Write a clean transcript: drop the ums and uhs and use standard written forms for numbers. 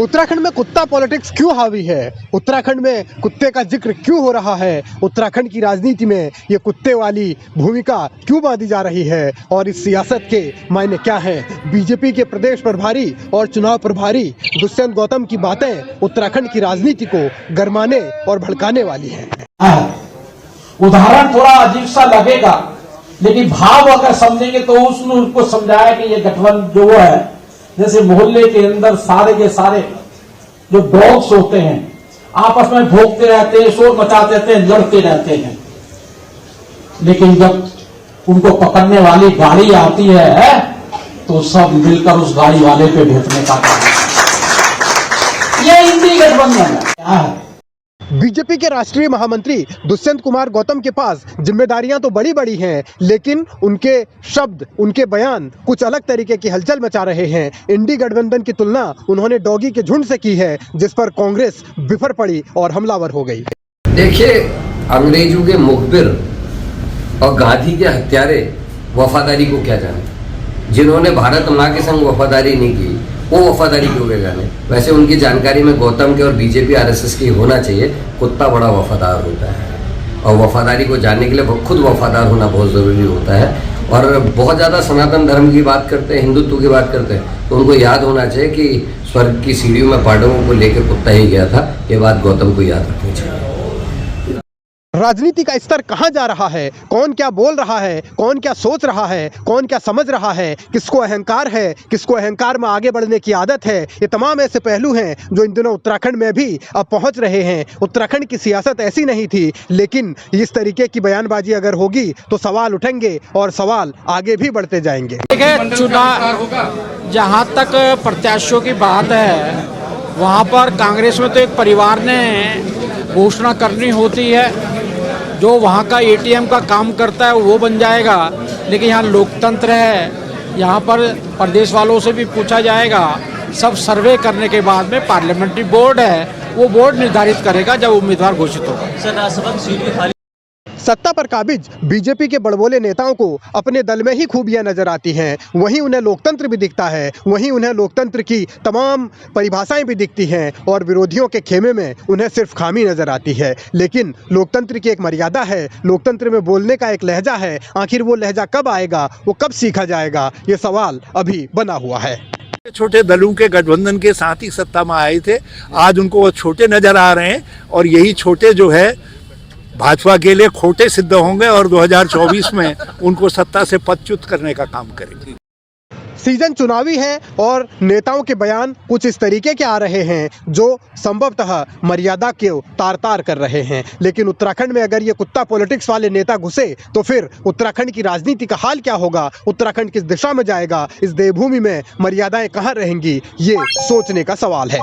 उत्तराखंड में कुत्ता पॉलिटिक्स क्यों हावी है? उत्तराखंड में कुत्ते का जिक्र क्यों हो रहा है? उत्तराखंड की राजनीति में ये कुत्ते वाली भूमिका क्यों बांधी जा रही है? और इस सियासत के मायने क्या हैं? बीजेपी के प्रदेश प्रभारी और चुनाव प्रभारी दुष्यंत गौतम की बातें उत्तराखंड की राजनीति को गरमाने और भड़काने वाली हैं। उदाहरण थोड़ा अजीब सा लगेगा, लेकिन भाव अगर समझेंगे तो उसने उनको समझाया कि ये गठबंधन जो है, जैसे मोहल्ले के अंदर सारे के सारे जो डॉग्स होते हैं आपस में भौंकते रहते हैं, शोर मचाते रहते हैं, लड़ते रहते हैं, लेकिन जब उनको पकड़ने वाली गाड़ी आती है तो सब मिलकर उस गाड़ी वाले पे भेजने का काम। ये इंडी गठबंधन है। क्या है? बीजेपी के राष्ट्रीय महामंत्री दुष्यंत कुमार गौतम के पास जिम्मेदारियां तो बड़ी बड़ी हैं, लेकिन उनके शब्द, उनके बयान कुछ अलग तरीके की हलचल मचा रहे हैं। इंडी गठबंधन की तुलना उन्होंने डॉगी के झुंड से की है, जिस पर कांग्रेस बिफर पड़ी और हमलावर हो गई। देखिए, अंग्रेजों के मुखबिर और गांधी के हत्यारे वफादारी को क्या जाने। जिन्होंने भारत माँ के संग वफादारी नहीं की वो वफादारी क्यों के जाने। वैसे उनकी जानकारी में गौतम के और बीजेपी आरएसएस की होना चाहिए। कुत्ता बड़ा वफादार होता है और वफादारी को जानने के लिए खुद वफादार होना बहुत ज़रूरी होता है। और बहुत ज़्यादा सनातन धर्म की बात करते हैं, हिंदुत्व की बात करते हैं, तो उनको याद होना चाहिए कि स्वर्ग की सीढ़ियों में पांडवों को लेकर कुत्ता ही गया था। ये बात गौतम को याद रखनी चाहिए। राजनीति का स्तर कहां जा रहा है? कौन क्या बोल रहा है? कौन क्या सोच रहा है? कौन क्या समझ रहा है? किसको अहंकार है? किसको अहंकार में आगे बढ़ने की आदत है? ये तमाम ऐसे पहलू हैं जो इन दिनों उत्तराखंड में भी अब पहुंच रहे हैं। उत्तराखंड की सियासत ऐसी नहीं थी, लेकिन इस तरीके की बयानबाजी अगर होगी तो सवाल उठेंगे और सवाल आगे भी बढ़ते जाएंगे। चुनाव जहाँ तक प्रत्याशियों की बात है, वहाँ पर कांग्रेस में तो एक परिवार ने घोषणा करनी होती है। जो वहाँ का एटीएम का काम करता है वो बन जाएगा, लेकिन यहाँ लोकतंत्र है। यहाँ पर प्रदेश वालों से भी पूछा जाएगा। सब सर्वे करने के बाद में पार्लियामेंट्री बोर्ड है, वो बोर्ड निर्धारित करेगा जब उम्मीदवार घोषित होगा। सत्ता पर काबिज बीजेपी के बड़बोले नेताओं को अपने दल में ही खूबियां नजर आती हैं। वहीं उन्हें लोकतंत्र भी दिखता है, वहीं उन्हें लोकतंत्र की तमाम परिभाषाएं भी दिखती हैं और विरोधियों के खेमे में उन्हें सिर्फ खामी नजर आती है। लेकिन लोकतंत्र की एक मर्यादा है, लोकतंत्र में बोलने का एक लहजा है। आखिर वो लहजा कब आएगा, वो कब सीखा जाएगा, ये सवाल अभी बना हुआ है। छोटे दलों के गठबंधन के साथ ही सत्ता में आए थे, आज उनको वो छोटे नजर आ रहे हैं और यही छोटे जो है भाजपा के लिए खोटे सिद्ध होंगे और 2024 में उनको सत्ता से पदच्युत करने का काम करेंगे। सीजन चुनावी है और नेताओं के बयान कुछ इस तरीके के आ रहे हैं जो संभवतः मर्यादा के तार तार कर रहे हैं। लेकिन उत्तराखंड में अगर ये कुत्ता पॉलिटिक्स वाले नेता घुसे तो फिर उत्तराखंड की राजनीति का हाल क्या होगा? उत्तराखंड किस दिशा में जाएगा? इस देवभूमि में मर्यादाएं कहाँ रहेंगी? ये सोचने का सवाल है।